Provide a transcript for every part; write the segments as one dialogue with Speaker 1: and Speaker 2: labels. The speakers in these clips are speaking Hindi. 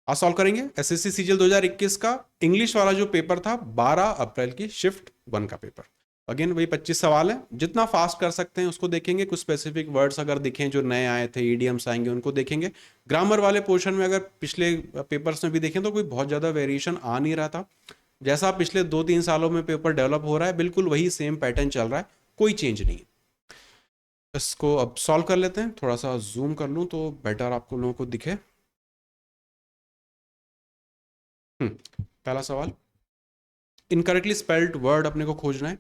Speaker 1: आज सॉल्व करेंगे एसएससी सीजीएल 2021 का इंग्लिश वाला जो पेपर था 12 अप्रैल की शिफ्ट 1 का पेपर। अगेन वही 25 सवाल है, जितना फास्ट कर सकते हैं उसको देखेंगे। कुछ स्पेसिफिक वर्ड्स अगर दिखें जो नए आए थे, ईडियम्स आएंगे उनको देखेंगे। ग्रामर वाले पोर्शन में अगर पिछले पेपर्स में भी देखें तो कोई बहुत ज़्यादा वेरिएशन आ नहीं रहा था। जैसा पिछले 2-3 सालों में पेपर डेवलप हो रहा है बिल्कुल वही सेम पैटर्न चल रहा है, कोई चेंज नहीं है। इसको अब सॉल्व कर लेते हैं, थोड़ा सा जूम कर लूँ तो बेटर आपको लोगों को दिखे। पहला सवाल, इनकरेक्टली स्पेल्ड वर्ड अपने को खोजना है।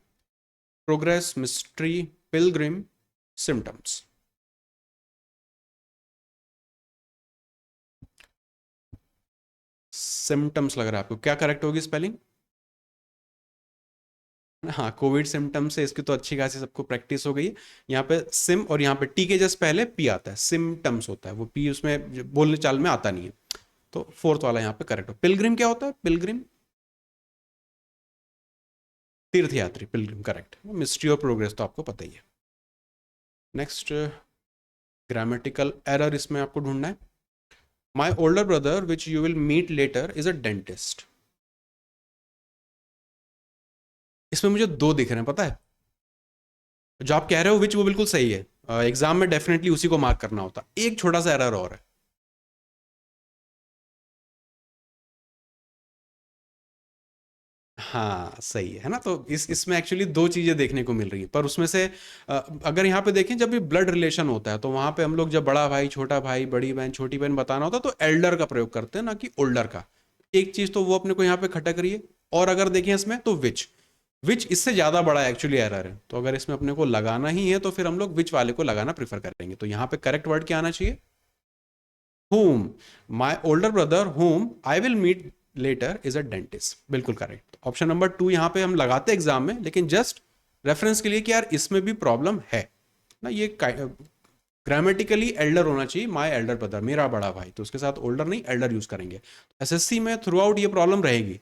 Speaker 1: Progress, mystery, Pilgrim, symptoms. Symptoms लग रहा है आपको, क्या करेक्ट होगी स्पेलिंग? हाँ, कोविड सिम्टम्स से इसकी तो अच्छी खासी सबको प्रैक्टिस हो गई है। यहाँ पे सिम और यहाँ पे टी के जस्ट पहले पी आता है, सिम्टम्स होता है, वो पी उसमें बोलने चाल में आता नहीं है। तो फोर्थ वाला यहाँ पे करेक्ट हो। पिलग्रिम क्या होता है? पिलग्रिम तीर्थयात्री, पिलग्रिम करेक्ट। मिस्ट्री और प्रोग्रेस तो आपको पता ही है। नेक्स्ट, ग्रामेटिकल एरर इसमें आपको ढूंढना है। My older brother which you will meet later is a dentist. इसमें मुझे दो दिख रहे हैं, पता है। जो आप कह रहे हो विच, वो बिल्कुल सही है, एग्जाम में डेफिनेटली उसी को मार्क करना होता। एक छोटा सा एरर और है। हाँ सही है ना। तो इस इसमें एक्चुअली दो चीजें देखने को मिल रही है, पर उसमें से अगर यहाँ पे देखें जब भी ब्लड रिलेशन होता है तो वहां पे हम लोग जब बड़ा भाई, छोटा भाई, बड़ी बहन, छोटी बहन बताना होता है तो एल्डर का प्रयोग करते हैं, ना कि ओल्डर का। एक चीज तो वो अपने को यहाँ पे खटक रही है। और अगर देखें इसमें तो विच, विच इससे ज्यादा बड़ा एक्चुअली एरर है। तो अगर इसमें अपने को लगाना ही है तो फिर हम लोग विच वाले को लगाना प्रीफर करेंगे। तो यहाँ पे करेक्ट वर्ड क्या आना चाहिए? whom, my older brother whom I will meet later is a dentist, बिल्कुल करेक्ट। ऑप्शन नंबर 2 यहाँ पे हम लगाते हैं एग्जाम में, लेकिन जस्ट रेफरेंस के लिए कि यार इसमें भी प्रॉब्लम है ना। ये ग्रामेटिकली एल्डर होना चाहिए, माय एल्डर ब्रदर, मेरा बड़ा भाई, तो उसके साथ ओल्डर नहीं एल्डर यूज करेंगे। एसएससी में थ्रू आउट ये प्रॉब्लम रहेगी।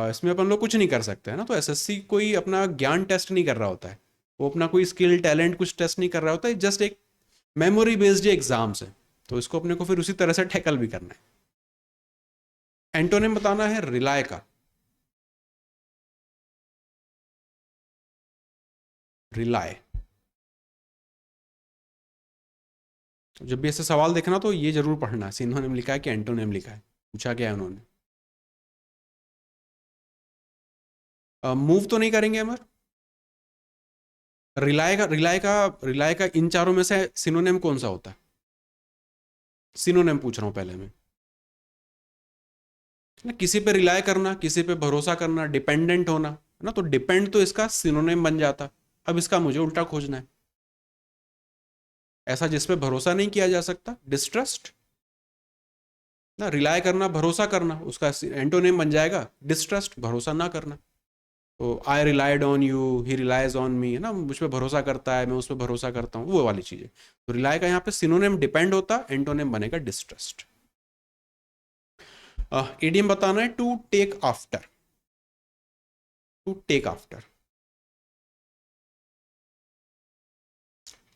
Speaker 1: इसमें अपन लोग कुछ नहीं कर सकते हैं ना। तो एसएससी कोई अपना ज्ञान टेस्ट नहीं कर रहा होता है, वो अपना कोई स्किल टैलेंट कुछ टेस्ट नहीं कर रहा होता है, जस्ट एक मेमोरी बेस्ड एग्जाम्स है। तो इसको अपने को फिर उसी तरह से टैकल भी करना है। एंटोनिम बताना है रिलाय का। रिलाय, जब भी ऐसे सवाल देखना तो ये जरूर पढ़ना है, सिनोनिम लिखा है कि एंटोनिम लिखा है, पूछा क्या है उन्होंने। मूव तो नहीं करेंगे अमर। रिलाय का इन चारों में से सिनोनिम कौन सा होता है? सिनोनिम पूछ रहा हूं पहले मैं ना। किसी पे रिलाय करना, किसी पे भरोसा करना, डिपेंडेंट होना है ना। तो डिपेंड तो इसका सिनोनिम बन जाता। अब इसका मुझे उल्टा खोजना है। ऐसा जिसपे भरोसा नहीं किया जा सकता, डिस्ट्रस्ट ना। रिलाय करना, भरोसा करना, उसका एंटोनिम बन जाएगा डिस्ट्रस्ट, भरोसा ना करना। तो I relied on you, he relies on me, है ना। मुझ पर भरोसा करता है, मैं उस पर भरोसा करता हूँ, वो वाली चीजें। तो रिलाय का यहाँ पे सिनोनिम डिपेंड होता, एंटोनिम बनेगा डिस्ट्रस्ट। इडियम बताना है to take after. To take after,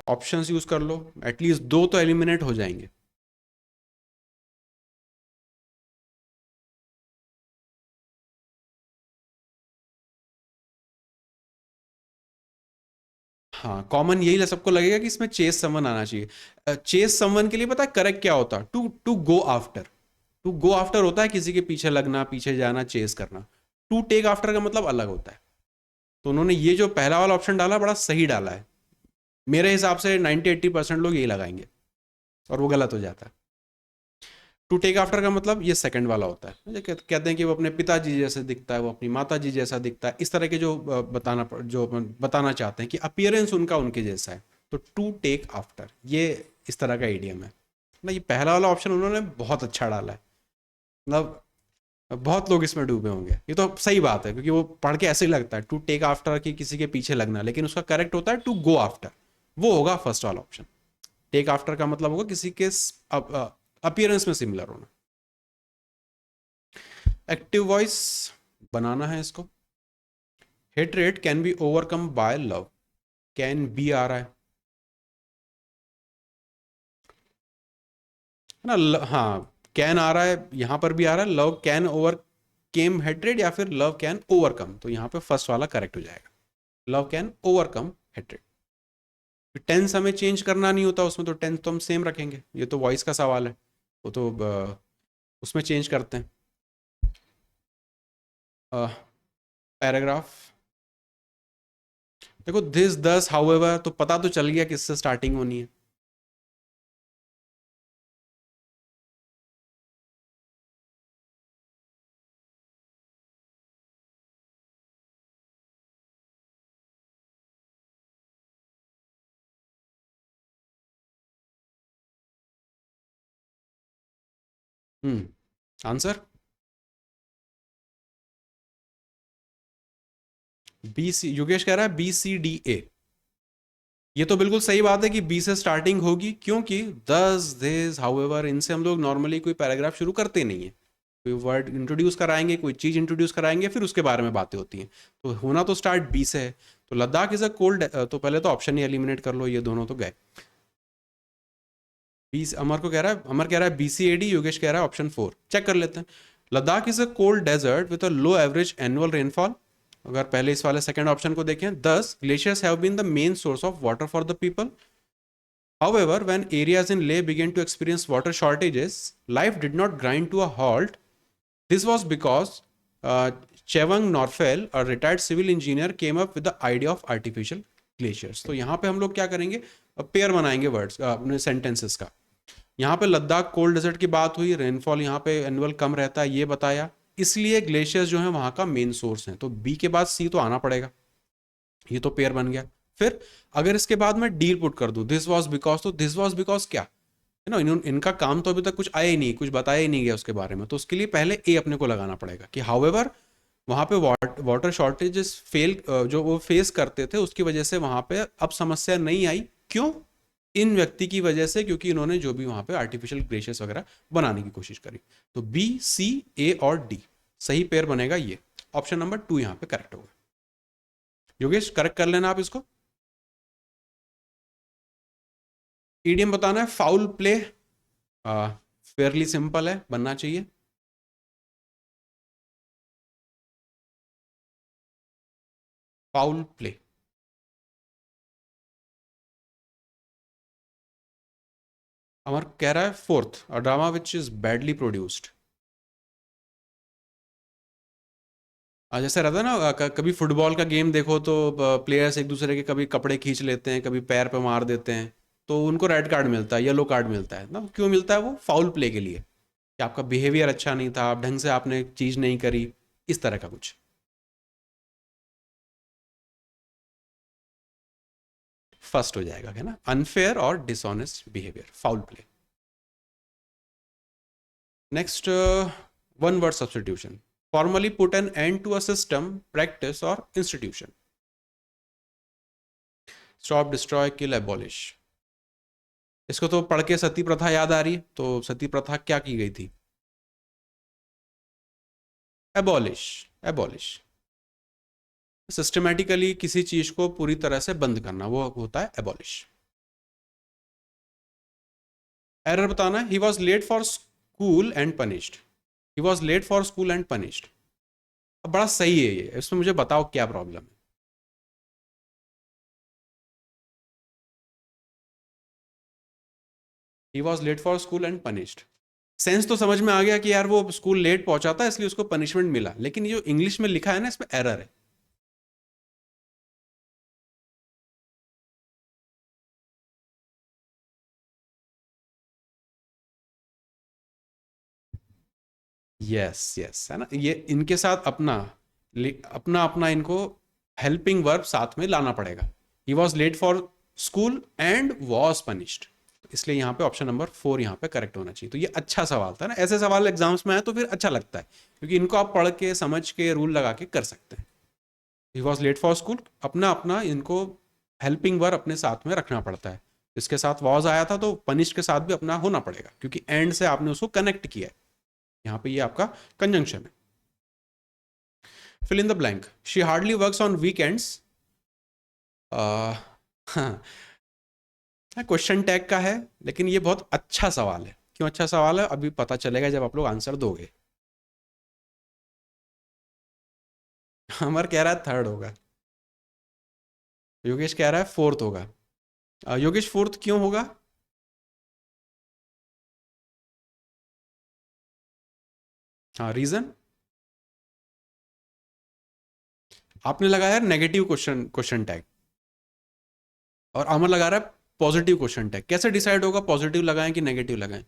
Speaker 1: options use कर लो, एटलीस्ट दो तो एलिमिनेट हो जाएंगे। हाँ, कॉमन यही सबको लगेगा कि इसमें चेस समवन आना चाहिए। चेस समवन के लिए पता है करेक्ट क्या होता? To to go after. To go after होता है किसी के पीछे लगना, पीछे जाना, चेस करना। टू टेक आफ्टर का मतलब अलग होता है। तो उन्होंने ये जो पहला वाला ऑप्शन डाला बड़ा सही डाला है। मेरे हिसाब से 90-80% लोग यही लगाएंगे और वो गलत हो जाता है। टू टेक आफ्टर का मतलब ये सेकंड वाला होता है। कहते हैं कि वो अपने पिताजी जैसे दिखता है, वो अपनी माता जी जैसा दिखता है, इस तरह के जो जो बताना चाहते हैं कि अपीयरेंस उनका उनके जैसा है। तो टू टेक आफ्टर ये इस तरह का इडियम है ना। ये पहला वाला ऑप्शन उन्होंने बहुत अच्छा डाला है। मतलब बहुत लोग इसमें डूबे होंगे। ये तो सही बात है क्योंकि वो पढ़ के ऐसे ही लगता है टू टेक आफ्टर कि किसी के पीछे लगना, लेकिन उसका करेक्ट होता है टू गो आफ्टर। वो होगा फर्स्ट वाला ऑप्शन। टेक आफ्टर का मतलब होगा किसी के अपीयरेंस में सिमिलर होना। एक्टिव वॉइस बनाना है इसको। Hatred can be overcome by love, can be आ रहा है ना। हाँ, कैन आ रहा है, यहां पर भी आ रहा है love can over came hatred या फिर लव कैन ओवरकम, तो यहाँ पे फर्स्ट वाला करेक्ट हो जाएगा, love can overcome hatred. Tense हमें चेंज करना नहीं होता उसमें, तो टेंस तो हम सेम रखेंगे, ये तो वॉइस का सवाल है, वो तो उसमें चेंज करते हैं। पैराग्राफ देखो, दिस दस हाउएवर, तो पता तो चल गया किससे स्टार्टिंग होनी है। आंसर बी सी, योगेश कह रहा है बी सी डी ए। ये तो बिल्कुल सही बात है कि बी से स्टार्टिंग होगी, क्योंकि दस दिस हाउएवर इनसे हम लोग नॉर्मली कोई पैराग्राफ शुरू करते नहीं है, कोई वर्ड इंट्रोड्यूस कराएंगे, कोई चीज इंट्रोड्यूस कराएंगे, फिर उसके बारे में बातें होती हैं, तो होना तो स्टार्ट बी से है। तो लद्दाख इज अ कोल्ड, तो पहले तो ऑप्शन ही एलिमिनेट कर लो, ये दोनों तो गए। बी, अमर को कह रहा है, अमर कह रहा है B C A D, Yogesh कह रहा है ऑप्शन 4, चेक कर लेते हैं। Ladakh is a cold desert with a low average annual rainfall. अगर पहले इस वाले सेकंड ऑप्शन को देखें, thus glaciers have been the main source of water for the people. However, when areas in Leh began to experience water shortages, life did not grind to a halt. This was because Chewang Norfel, a retired civil engineer, came up with the idea of artificial glaciers. तो यहाँ पे हम लोग क्या करेंगे, पेयर बनाएंगे वर्ड्स अपने सेंटेंसेस का। यहाँ पे लद्दाख कोल्ड डेजर्ट की बात हुई, रेनफॉल यहाँ पे एनुअल कम रहता है ये बताया, इसलिए ग्लेशियर्स जो है वहाँ का मेन सोर्स है, तो बी के बाद सी तो आना पड़ेगा, ये तो पेयर बन गया। फिर अगर इसके बाद मैं डील पुट कर दूं दिस वॉज बिकॉज, तो दिस वॉज बिकॉज क्या है ना, इनका काम तो अभी तक कुछ आया ही नहीं, कुछ बताया ही नहीं गया उसके बारे में, तो उसके लिए पहले ए अपने को लगाना पड़ेगा कि हाउएवर वहां पे वाटर शॉर्टेजेस फेल जो वो फेस करते थे उसकी वजह से वहां पे अब समस्या नहीं आई, क्यों, इन व्यक्ति की वजह से, क्योंकि इन्होंने जो भी वहां पे आर्टिफिशियल ग्लेशियर्स वगैरह बनाने की कोशिश करी। तो बी सी ए और डी सही पेयर बनेगा, ये ऑप्शन नंबर 2 यहाँ पे करेक्ट होगा। योगेश करेक्ट कर लेना आप इसको। ईडीएम बताना है, फाउल प्ले, फेयरली सिंपल है, बनना चाहिए। फाउल प्ले, अमर कह रहा है fourth, a drama which is badly produced. जैसे रहता है ना, कभी फुटबॉल का गेम देखो तो प्लेयर्स एक दूसरे के कभी कपड़े खींच लेते हैं, कभी पैर पे मार देते हैं, तो उनको रेड कार्ड मिलता है, येलो कार्ड मिलता है ना, क्यों मिलता है, वो फाउल प्ले के लिए, कि आपका बिहेवियर अच्छा नहीं था, आप ढंग से आपने चीज नहीं करी, इस तरह का कुछ। फर्स्ट हो जाएगा है ना, अनफेयर और dishonest behaviour, foul play. Next, one word substitution, formally put an end to a system, practice or institution. Stop, destroy, kill, abolish. इसको तो पढ़ के सती प्रथा याद आ रही है, तो सती प्रथा क्या की गई थी, एबॉलिश, एबॉलिश, सिस्टमैटिकली किसी चीज को पूरी तरह से बंद करना, वो होता है एबॉलिश। एरर बताना है, he was late for school and punished, he was late for school and punished. अब बड़ा सही है ये, इसमें मुझे बताओ क्या प्रॉब्लम है। He was late for school and punished, sense तो समझ में आ गया कि यार वो स्कूल लेट पहुंचा था इसलिए उसको पनिशमेंट मिला, लेकिन ये जो इंग्लिश में लिखा है ना, इसमें एरर है। यस यस, है ना, ये इनके साथ अपना अपना अपना इनको हेल्पिंग वर्ब साथ में लाना पड़ेगा। He was late for school and was punished, इसलिए यहाँ पे ऑप्शन नंबर 4 यहाँ पे करेक्ट होना चाहिए। तो ये अच्छा सवाल था ना, ऐसे सवाल एग्जाम्स में आए तो फिर अच्छा लगता है, क्योंकि इनको आप पढ़ के समझ के रूल लगा के कर सकते हैं। He was late for school, अपना अपना इनको हेल्पिंग वर्ब अपने साथ में रखना पड़ता है, इसके साथ वॉज आया था तो पनिश के साथ भी अपना होना पड़ेगा, क्योंकि एंड से आपने उसको कनेक्ट किया है, यहाँ पे ये आपका कंजंक्शन है। Fill in the blank, she hardly works on weekends, question tag का है लेकिन ये बहुत अच्छा सवाल है, क्यों अच्छा सवाल है अभी पता चलेगा जब आप लोग आंसर दोगे। अमर कह रहा है थर्ड होगा, योगेश कह रहा है फोर्थ होगा। योगेश फोर्थ क्यों होगा? हाँ, रीजन? आपने लगाया नेगेटिव क्वेश्चन क्वेश्चन टैग और अमर लगा रहा है पॉजिटिव क्वेश्चन टैग। कैसे डिसाइड होगा पॉजिटिव लगाएं कि नेगेटिव लगाएं?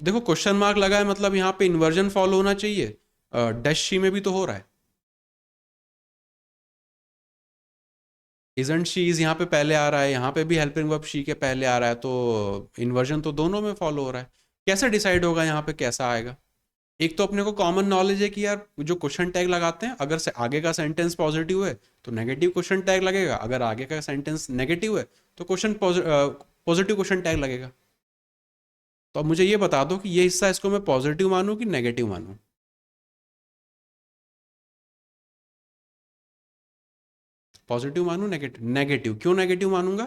Speaker 1: देखो क्वेश्चन मार्क लगा है मतलब यहाँ पे इन्वर्जन फॉलो होना चाहिए। डैश शी में भी तो हो रहा है। इजंट शी इज यहाँ पे पहले आ रहा है, यहाँ पे भी हेल्पिंग वर्ब शी के पहले आ रहा है, तो इन्वर्जन तो दोनों में फॉलो हो रहा है। कैसे डिसाइड होगा यहाँ पे कैसा आएगा? एक तो अपने को कॉमन नॉलेज है कि यार जो क्वेश्चन टैग लगाते हैं अगर से आगे का सेंटेंस पॉजिटिव है तो नेगेटिव क्वेश्चन टैग लगेगा, अगर आगे का सेंटेंस नेगेटिव है तो क्वेश्चन पॉजिटिव क्वेश्चन टैग लगेगा। तो अब मुझे ये बता दो कि ये हिस्सा इसको मैं पॉजिटिव मानूं कि नेगेटिव मानूं? पॉजिटिव मानूं नेगेटिव? नेगेटिव क्यों नेगेटिव मानूंगा?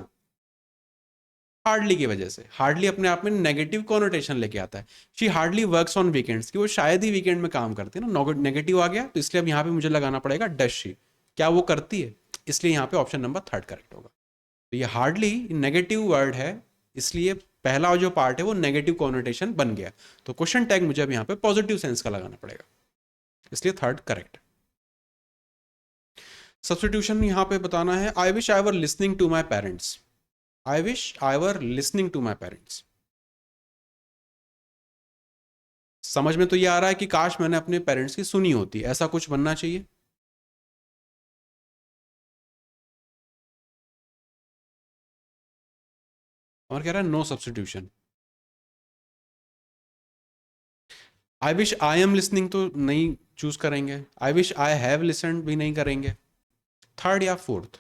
Speaker 1: हार्डली की वजह से। हार्डली अपने आप में नेगेटिव कॉनोटेशन लेके आता है। She hardly works on weekends, कि वो शायद ही वीकेंड में काम करती है ना, नेगेटिव आ गया तो इसलिए अब यहाँ पे मुझे लगाना पड़ेगा डज शी। क्या वो करती है? इसलिए यहाँ पे ऑप्शन नंबर थर्ड करेक्ट होगा। तो ये हार्डली नेगेटिव वर्ड है, इसलिए पहला जो पार्ट है वो नेगेटिव कॉनोटेशन बन गया। तो क्वेश्चन टैग मुझे अब यहाँ पे पॉजिटिव सेंस का लगाना पड़ेगा, इसलिए थर्ड करेक्ट। सब्सटीट्यूशन यहाँ पे बताना है, I wish I were listening to my parents. I wish I were listening to my parents. समझ में तो ये आ रहा है कि काश मैंने अपने पेरेंट्स की सुनी होती, ऐसा कुछ बनना चाहिए। और कह रहा है no substitution. I wish I am listening तो नहीं चूज करेंगे, I wish I have listen भी नहीं करेंगे। थर्ड या फोर्थ?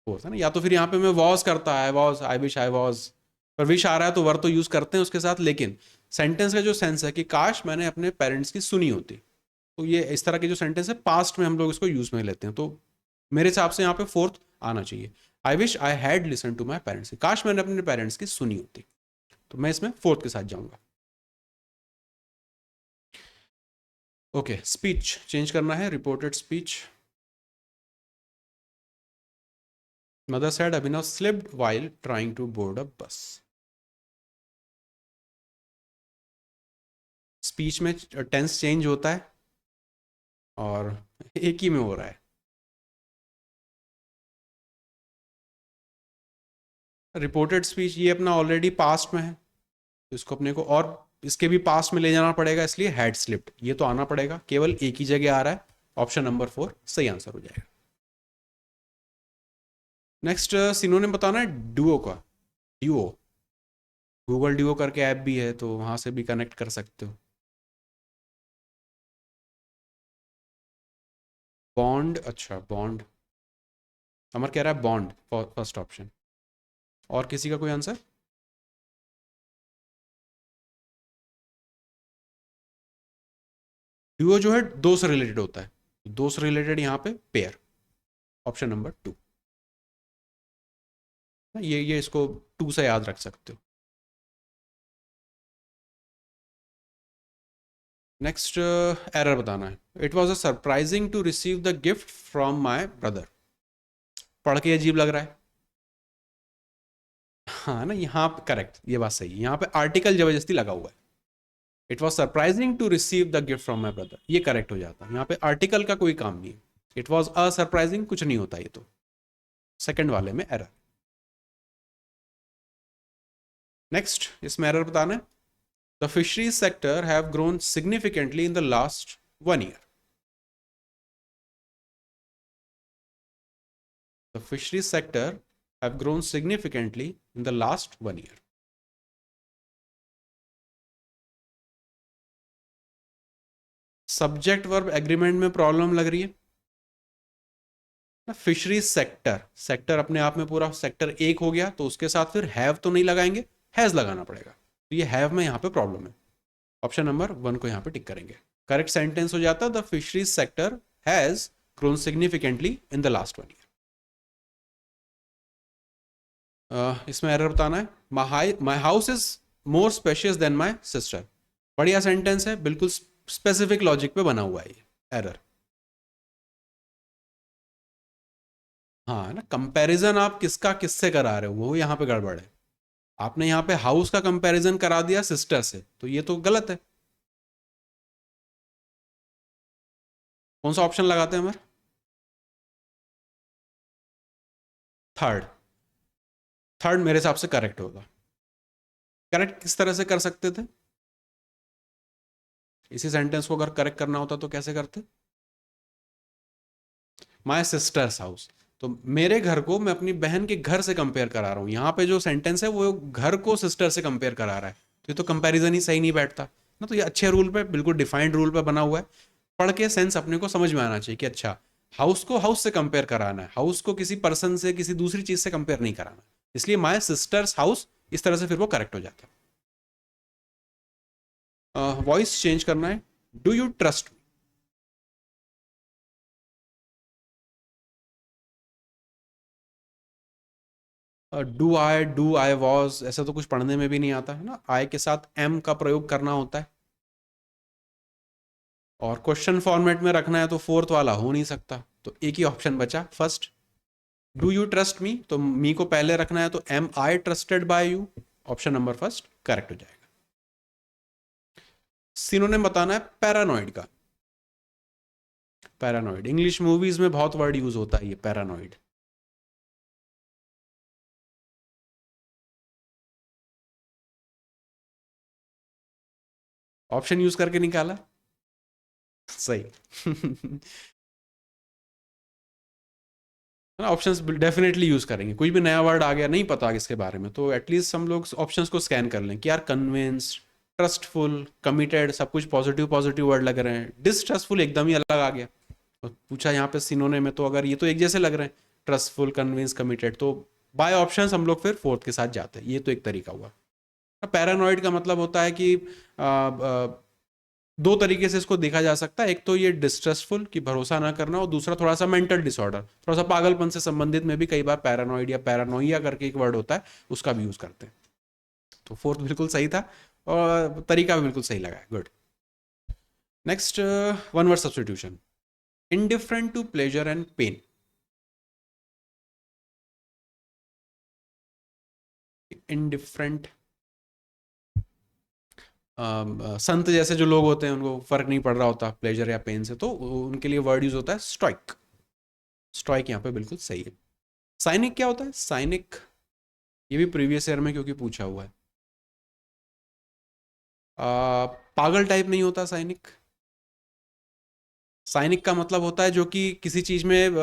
Speaker 1: फोर्थ है ना, या तो फिर यहाँ पे मैं वॉज करता, I was, I wish I was, पर विश आ रहा है तो वर तो यूज करते हैं उसके साथ, लेकिन सेंटेंस का जो सेंस है कि काश मैंने अपने पेरेंट्स की सुनी होती, तो ये इस तरह के जो सेंटेंस है पास्ट में हम लोग इसको यूज में लेते हैं, तो मेरे हिसाब से यहाँ पे फोर्थ आना चाहिए। I wish I had listen to my parents, काश मैंने अपने पेरेंट्स की सुनी होती, तो मैं इसमें फोर्थ के साथ जाऊंगा। ओके, स्पीच चेंज करना है, reported speech. Mother said Abhinav slipped while trying to board a bus. Speech में टेंस चेंज होता है और एक ही में हो रहा है। रिपोर्टेड स्पीच ये अपना ऑलरेडी पास्ट में है, तो इसको अपने को और इसके भी पास्ट में ले जाना पड़ेगा, इसलिए हैड स्लिप्ड ये तो आना पड़ेगा, केवल एक ही जगह आ रहा है। ऑप्शन नंबर फोर सही आंसर हो जाएगा। नेक्स्ट सिनोनिम बताना है डुओ का। ड्यूओ, गूगल ड्यूओ करके ऐप भी है तो वहां से भी कनेक्ट कर सकते हो। बॉन्ड, अच्छा बॉन्ड, अमर कह रहा है बॉन्ड फर्स्ट ऑप्शन। और किसी का कोई आंसर? ड्यूओ जो है दो से रिलेटेड होता है, दो से रिलेटेड यहाँ पे पेयर, ऑप्शन नंबर टू। ये इसको टू से याद रख सकते हो। नेक्स्ट एरर बताना है, it was a surprising to receive the gift from my brother. पढ़ के अजीब लग रहा है, हाँ ना, यहाँ पे करेक्ट, ये बात सही है, यहाँ पे आर्टिकल जबरदस्ती लगा हुआ है। It was surprising to receive the gift from my brother, ये करेक्ट हो जाता है, यहाँ पे आर्टिकल का कोई काम नहीं है। इट वॉज अ सरप्राइजिंग कुछ नहीं होता, ये तो सेकंड वाले में एरर। नेक्स्ट इसमें एरर बताना है, the fisheries sector have grown significantly in the last 1 year। The fisheries sector have grown significantly in the last 1 year। Subject verb agreement में प्रॉब्लम लग रही है ना। फिशरीज सेक्टर, सेक्टर अपने आप में पूरा सेक्टर एक हो गया, तो उसके साथ फिर हैव तो नहीं लगाएंगे, हैज लगाना पड़ेगा, तो ये हैव में यहाँ पे प्रॉब्लम है। ऑप्शन नंबर वन को यहाँ पे टिक करेंगे। करेक्ट सेंटेंस हो जाता the fisheries sector has grown significantly in the last 1 year. इसमें एरर बताना है। My house is more spacious than my sister. बढ़िया सेंटेंस है, बिल्कुल स्पेसिफिक लॉजिक पे बना हुआ है ये। एरर, हाँ है ना, कंपैरिजन आप किसका किससे करा रहे हो, वो यहाँ पे गड़बड़ है। आपने यहाँ पे हाउस का कंपैरिजन करा दिया सिस्टर से, तो ये तो गलत है। कौन सा ऑप्शन लगाते हैं हमारे? थर्ड। थर्ड मेरे हिसाब से करेक्ट होगा। करेक्ट किस तरह से कर सकते थे? इसी सेंटेंस को अगर करेक्ट करना होता तो कैसे करते? माई सिस्टर्स हाउस, तो मेरे घर को मैं अपनी बहन के घर से कंपेयर करा रहा हूं। यहाँ पे जो सेंटेंस है वो घर को सिस्टर से कंपेयर करा रहा है, तो ये तो कंपैरिजन ही सही नहीं बैठता ना। तो ये अच्छे रूल पे, बिल्कुल डिफाइंड रूल पे बना हुआ है। पढ़ के सेंस अपने को समझ में आना चाहिए कि अच्छा, हाउस को हाउस से कंपेयर कराना है, हाउस को किसी पर्सन से, किसी दूसरी चीज से कंपेयर नहीं कराना। इसलिए माई सिस्टर्स हाउस, इस तरह से फिर वो करेक्ट हो जाता है। वॉइस चेंज करना है। Do you trust? Do I was, ऐसा तो कुछ पढ़ने में भी नहीं आता है ना। आई के साथ एम का प्रयोग करना होता है, और क्वेश्चन फॉर्मेट में रखना है तो फोर्थ वाला हो नहीं सकता। तो एक ही ऑप्शन बचा, first. Do you trust me, तो मी को पहले रखना है, तो am I trusted by you, option number first correct हो जाएगा। सिनोनिम बताना है पैरानॉइड का। पैरानॉइड, इंग्लिश मूवीज में बहुत वर्ड यूज होता है ये पैरानॉइड। ऑप्शन यूज करके निकाला, सही। ऑप्शंस डेफिनेटली यूज करेंगे। कोई भी नया वर्ड आ गया नहीं पता इसके बारे में, तो एटलीस्ट हम लोग ऑप्शंस को स्कैन कर लें कि यार कन्विंस, ट्रस्टफुल, कमिटेड, सब कुछ पॉजिटिव पॉजिटिव वर्ड लग रहे हैं। डिसट्रस्टफुल एकदम ही अलग आ गया। तो पूछा यहाँ पे सिनोनिम में, तो अगर ये तो एक जैसे लग रहे हैं, ट्रस्टफुल, कन्विंस, कमिटेड, तो बाय ऑप्शंस हम लोग फिर फोर्थ के साथ जाते हैं। ये तो एक तरीका हुआ। पैरानॉइड का मतलब होता है कि दो तरीके से इसको देखा जा सकता है। एक तो ये डिस्ट्रस्टफुल, कि भरोसा ना करना, और दूसरा थोड़ा सा मेंटल डिसऑर्डर, थोड़ा सा पागलपन से संबंधित में भी कई बार पैरानॉइड या पैरानोइया करके एक वर्ड होता है, उसका भी यूज करते हैं। तो फोर्थ बिल्कुल सही था, और तरीका भी बिल्कुल सही लगा है। Good. Next, one word substitution. Indifferent to pleasure and pain. Indifferent, संत जैसे जो लोग होते हैं उनको फर्क नहीं पड़ रहा होता प्लेजर या पेन से, तो उनके लिए वर्ड यूज होता है स्टॉइक। स्टॉइक यहाँ पे बिल्कुल सही है। साइनिक क्या होता है? साइनिक, ये भी प्रीवियस ईयर में क्योंकि पूछा हुआ है। पागल टाइप नहीं होता साइनिक। साइनिक का मतलब होता है जो कि किसी चीज में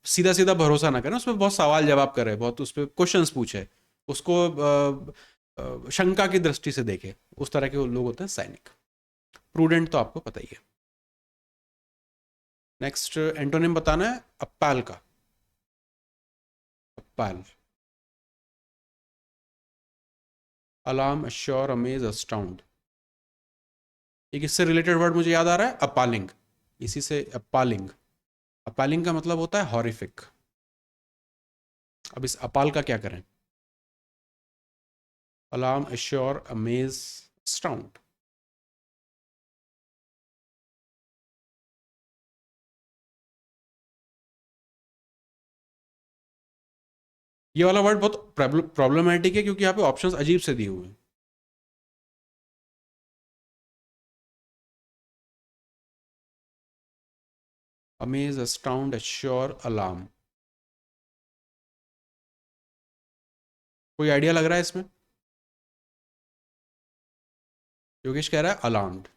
Speaker 1: सीधा सीधा भरोसा ना करे, उसमें बहुत सवाल जवाब करे, बहुत उस पर क्वेश्चंस पूछे, उसको शंका की दृष्टि से देखे, उस तरह के लोग होते हैं साइनिक। प्रूडेंट तो आपको पता ही है। नेक्स्ट, एंटोनिम बताना है अप्पल का। Appal, alarm, assure, amaze, astound. एक इससे रिलेटेड वर्ड मुझे याद आ रहा है, अपालिंग। इसी से अपालिंग। अपालिंग का मतलब होता है हॉरिफिक। अब इस अपाल का क्या करें? Alarm, assure, amaze, astound. ये वाला वर्ड बहुत प्रॉब्लमेटिक है क्योंकि यहाँ पे ऑप्शंस अजीब से दिए हुए हैं। Amaze, astound, assure, alarm. कोई आइडिया लग रहा है इसमें? योगेश कह रहा है अलार्म्ड।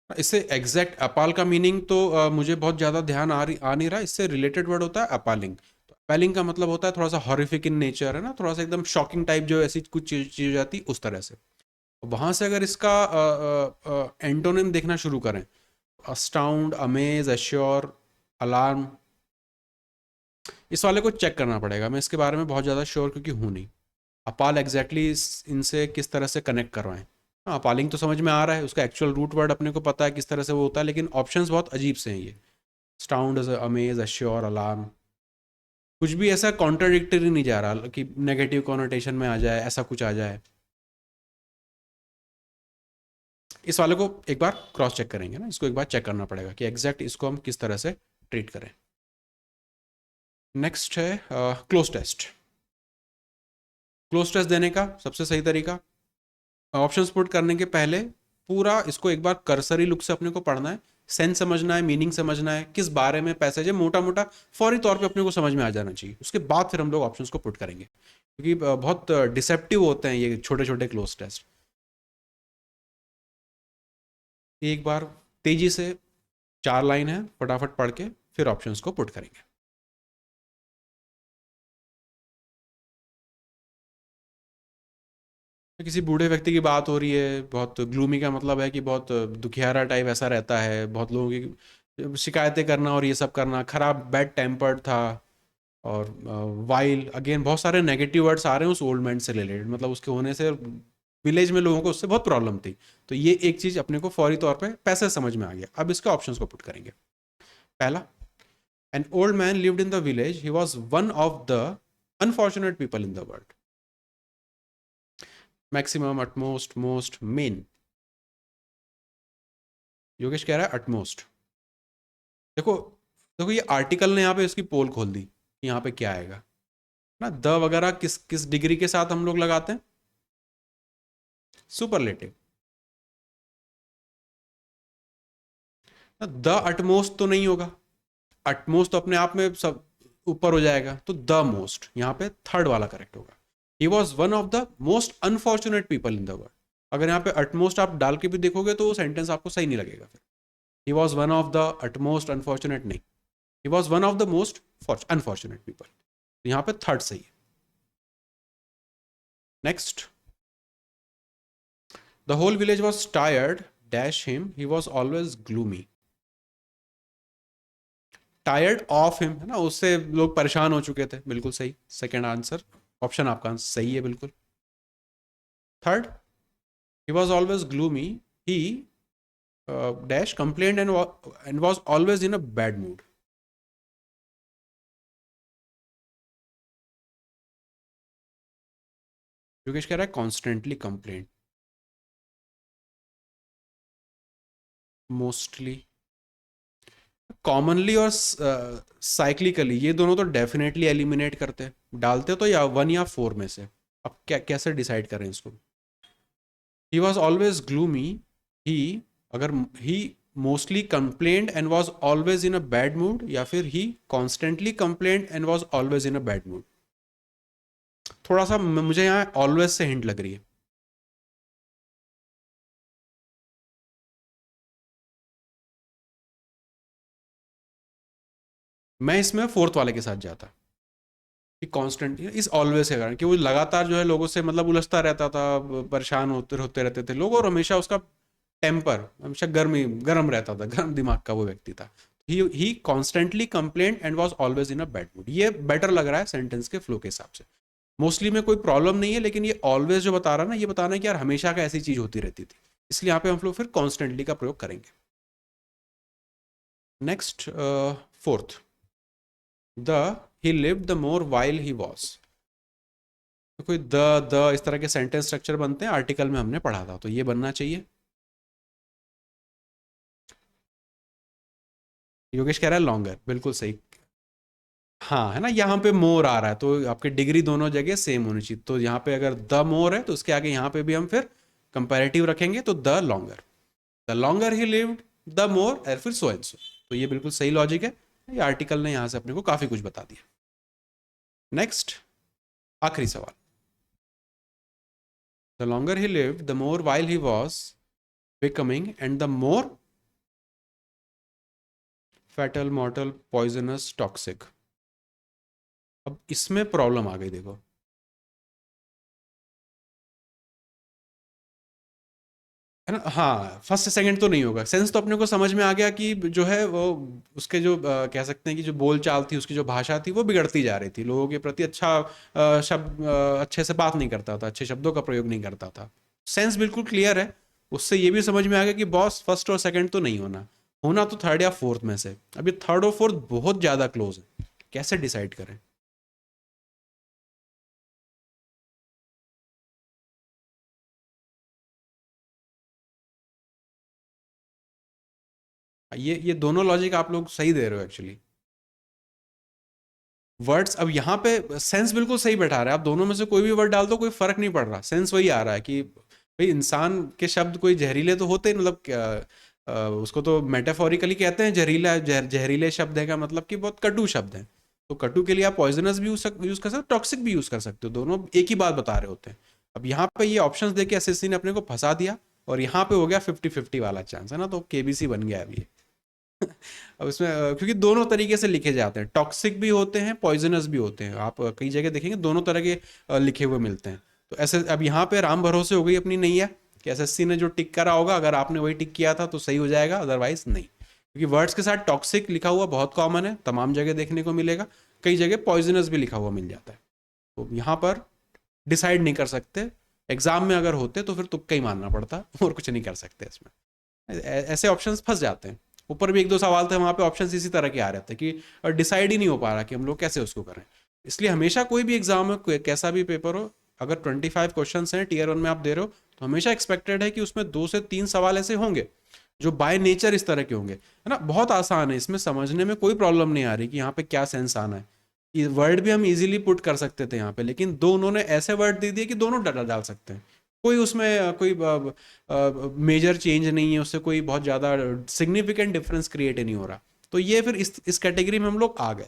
Speaker 1: इससे एग्जैक्ट अपाल का मीनिंग तो मुझे बहुत ज्यादा ध्यान आ नहीं रहा। इससे रिलेटेड वर्ड होता है अपालिंग। तो अपालिंग का मतलब होता है थोड़ा सा हॉरिफिक इन नेचर, है ना, थोड़ा सा एकदम शॉकिंग टाइप, जो ऐसी कुछ चीज हो जाती उस तरह से। वहां से अगर इसका एंटोनिम देखना शुरू करें, अस्टाउंड, अमेज, अश्योर, अलार्म, इस वाले को चेक करना पड़ेगा। मैं इसके बारे में बहुत ज़्यादा श्योर क्योंकि हूँ नहीं। अपाल एग्जैक्टली इनसे किस तरह से कनेक्ट करवाएं। हाँ, अपालिंग तो समझ में आ रहा है, उसका एक्चुअल रूट वर्ड अपने को पता है किस तरह से वो होता है, लेकिन ऑप्शंस बहुत अजीब से हैं ये। स्टाउंड, अमेज, अश्योर, अलार्म, कुछ भी ऐसा कॉन्ट्राडिक्टरी नहीं जा रहा कि नेगेटिव कॉनोटेशन में आ जाए, ऐसा कुछ आ जाए। इस वाले को एक बार क्रॉस चेक करेंगे ना, इसको एक बार चेक करना पड़ेगा कि एग्जैक्ट इसको हम किस तरह से ट्रीट करें। नेक्स्ट है क्लोज टेस्ट। क्लोज टेस्ट देने का सबसे सही तरीका, ऑप्शंस पुट करने के पहले पूरा इसको एक बार कर्सरी लुक से अपने को पढ़ना है, सेंस समझना है, मीनिंग समझना है, किस बारे में पैसेज है, मोटा मोटा फौरी तौर पे अपने को समझ में आ जाना चाहिए। उसके बाद फिर हम लोग ऑप्शंस को पुट करेंगे, क्योंकि बहुत डिसेप्टिव होते हैं ये छोटे छोटे क्लोज टेस्ट। एक बार तेजी से 4 लाइन है, फटाफट पढ़ के फिर ऑप्शंस को पुट करेंगे। तो किसी बूढ़े व्यक्ति की बात हो रही है, बहुत ग्लूमी का मतलब है कि बहुत दुखियारा टाइप ऐसा रहता है, बहुत लोगों की शिकायतें करना और ये सब करना, खराब बैड टेम्पर्ड था, और वाइल, अगेन बहुत सारे नेगेटिव वर्ड्स आ रहे हैं उस ओल्ड मैन से रिलेटेड, मतलब उसके होने से विलेज में लोगों को उससे बहुत प्रॉब्लम थी। तो ये एक चीज अपने को फौरी तौर पे पैसे समझ में आ गया। अब इसके ऑप्शंस को पुट करेंगे। पहला, an old man lived in the village, he was one of the unfortunate people in the world. Maximum, utmost, most, main. Yogesh कह रहा है अटमोस्ट। देखो, देखो ये आर्टिकल ने यहाँ पे इसकी पोल खोल दी कि यहाँ पे क्या आएगा ना। द वगैरह किस किस डिग्री के साथ हम लोग लगाते हैं? सुपरलेटिव। द अटमोस्ट तो नहीं होगा, अटमोस्ट तो अपने आप में सब ऊपर हो जाएगा, तो द मोस्ट यहाँ पे थर्ड वाला करेक्ट होगा। ही was one of the most unfortunate people in the world. अगर यहाँ पे अटमोस्ट आप डाल के भी देखोगे तो वो सेंटेंस आपको सही नहीं लगेगा फिर। He was one of the utmost unfortunate नहीं, he was one of the most unfortunate people, यहाँ पे थर्ड सही है। Next, the whole village was tired dash him, he was always gloomy. Tired of him है ना, उससे लोग परेशान हो चुके थे, बिल्कुल सही, सेकंड आंसर, ऑप्शन आपका सही है बिल्कुल। Third, he was always gloomy, he dash complaint and was always in a bad mood. Yogesh कह रहा है कॉन्स्टेंटली कंप्लेंट। मोस्टली, कॉमनली और साइक्लिकली ये दोनों तो डेफिनेटली एलिमिनेट करते हैं, डालते तो या वन या फोर में से। अब क्या कैसे डिसाइड करें इसको? He was always gloomy, he, अगर he mostly complaint and was always in a bad mood, या फिर he constantly complaint and was always in a bad mood. थोड़ा सा मुझे यहाँ ऑलवेज से हिंट लग रही है। मैं इसमें फोर्थ वाले के साथ जाता कि कांस्टेंट इस ऑलवेज के कारण, कि वो लगातार जो है लोगों से मतलब उलझता रहता था, परेशान होते होते रहते थे लोग, और हमेशा उसका टेम्पर हमेशा गर्म रहता था, गर्म दिमाग का वो व्यक्ति था। He constantly complaint and was always in a bad mood, ये बेटर लग रहा है सेंटेंस के फ्लो के हिसाब से। मोस्टली में कोई प्रॉब्लम नहीं है, लेकिन ये ऑलवेज जो बता रहा है ना, ये बताना है कि यार हमेशा का ऐसी चीज होती रहती थी, इसलिए यहाँ पे हम लोग फिर कॉन्स्टेंटली का प्रयोग करेंगे। Next, fourth, the he lived the more while he was. तो कोई द इस तरह के सेंटेंस स्ट्रक्चर बनते हैं, आर्टिकल में हमने पढ़ा था, तो ये बनना चाहिए। योगेश कह रहा है लॉन्गर, बिल्कुल सही। हाँ, है ना, यहाँ पे मोर आ रहा है तो आपकी डिग्री दोनों जगह सेम होनी चाहिए, तो यहाँ पे अगर द मोर है तो उसके आगे यहाँ पे भी हम फिर कंपैरेटिव रखेंगे, तो the longer he lived, the more और फिर सो एंड सो। तो ये बिल्कुल सही लॉजिक है, ये आर्टिकल ने यहाँ से अपने को काफी कुछ बता दिया। नेक्स्ट, आखिरी सवाल, the longer he lived the more while he was becoming and the more fatal, मॉर्टल, poisonous, toxic. अब इसमें प्रॉब्लम आ गई, देखो। है ना? हाँ, फर्स्ट से सेकंड तो नहीं होगा। सेंस तो अपने को समझ में आ गया कि जो है वो उसके जो कह सकते हैं कि जो बोल चाल थी, उसकी जो भाषा थी वो बिगड़ती जा रही थी, लोगों के प्रति अच्छा शब्द अच्छे से बात नहीं करता था, अच्छे शब्दों का प्रयोग नहीं करता था। सेंस बिल्कुल क्लियर है। उससे ये भी समझ में आ गया कि बॉस फर्स्ट और सेकंड तो नहीं होना, होना तो थर्ड या फोर्थ में से। अभी थर्ड और फोर्थ बहुत ज़्यादा क्लोज है, कैसे डिसाइड करें? ये दोनों लॉजिक आप लोग सही दे रहे हो एक्चुअली। वर्ड्स अब यहाँ पे सेंस बिल्कुल सही बैठा रहा है, आप दोनों में से कोई भी वर्ड डाल दो कोई फर्क नहीं पड़ रहा, सेंस वही आ रहा है कि भाई इंसान के शब्द कोई जहरीले तो होते हैं, मतलब उसको तो मेटाफोरिकली कहते हैं जहरीला, जहरीले शब्द है का मतलब कि बहुत कटु शब्द है। तो कटु के लिए आप पॉइजनस भी यूज कर सकते हो, टॉक्सिक भी यूज कर सकते हो, दोनों एक ही बात बता रहे होते हैं। अब यहाँ पे ये ऑप्शंस देके एसएससी ने अपने को फंसा दिया, और यहाँ पे हो गया 50-50 वाला चांस, है ना? तो केबीसी बन गया अभी। अब इसमें क्योंकि दोनों तरीके से लिखे जाते हैं, टॉक्सिक भी होते हैं, पॉइजनस भी होते हैं, आप कई जगह देखेंगे दोनों तरह के लिखे हुए मिलते हैं। तो ऐसे अब यहाँ पे राम भरोसे हो गई अपनी नैया कि एसएससी ने जो टिक करा होगा, अगर आपने वही टिक किया था तो सही हो जाएगा, अदरवाइज नहीं। क्योंकि वर्ड्स के साथ टॉक्सिक लिखा हुआ बहुत कॉमन है, तमाम जगह देखने को मिलेगा, कई जगह पॉइजनस भी लिखा हुआ मिल जाता है। तो यहाँ पर डिसाइड नहीं कर सकते, एग्जाम में अगर होते तो फिर तुक्का ही मानना पड़ता, और कुछ नहीं कर सकते इसमें। ऐसे ऑप्शंस फंस जाते हैं। ऊपर भी एक दो सवाल थे, वहां पे ऑप्शंस इसी तरह के आ रहे थे कि डिसाइड ही नहीं हो पा रहा कि हम लोग कैसे उसको करें। इसलिए हमेशा कोई भी एग्जाम में कैसा भी पेपर हो, अगर 25 क्वेश्चन हैं टीयर 1 में आप दे रहे हो, तो हमेशा एक्सपेक्टेड है कि उसमें 2 से 3 सवाल ऐसे होंगे जो बाय नेचर इस तरह के होंगे, है ना? बहुत आसान है, इसमें समझने में कोई प्रॉब्लम नहीं आ रही कि यहाँ पे क्या सेंस आना है। ये वर्ड भी हम इजीली पुट कर सकते थे यहाँ पे, लेकिन दो उन्होंने ऐसे वर्ड दे दिए कि दोनों डाल सकते हैं। कोई उसमें कोई मेजर चेंज नहीं है, उससे कोई बहुत ज़्यादा सिग्निफिकेंट डिफरेंस क्रिएट नहीं हो रहा। तो ये फिर इस कैटेगरी में हम लोग आ गए।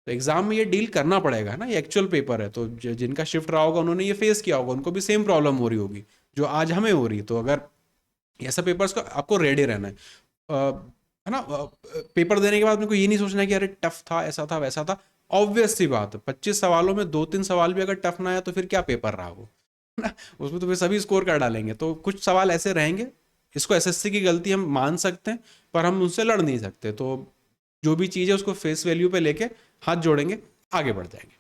Speaker 1: तो एग्जाम में ये डील करना पड़ेगा ना, ये एक्चुअल पेपर है, तो जिनका शिफ्ट रहा होगा उन्होंने ये फेस किया होगा, उनको भी सेम प्रॉब्लम हो रही होगी जो आज हमें हो रही। तो अगर ऐसा पेपर्स को आपको रेडी रहना है, है ना? पेपर देने के बाद मेरे को ये नहीं सोचना है कि अरे टफ था, ऐसा था, वैसा था। ऑब्वियस सी बात है, 25 सवालों में 2-3 सवाल भी अगर टफ ना आया तो फिर क्या पेपर रहा वो, है ना? उसमें तो फिर सभी स्कोर कर डालेंगे। तो कुछ सवाल ऐसे रहेंगे, इसको एसएससी की गलती हम मान सकते हैं, पर हम उनसे लड़ नहीं सकते। तो जो भी चीज़ है उसको फेस वैल्यू पे लेके हाथ जोड़ेंगे, आगे बढ़ जाएंगे।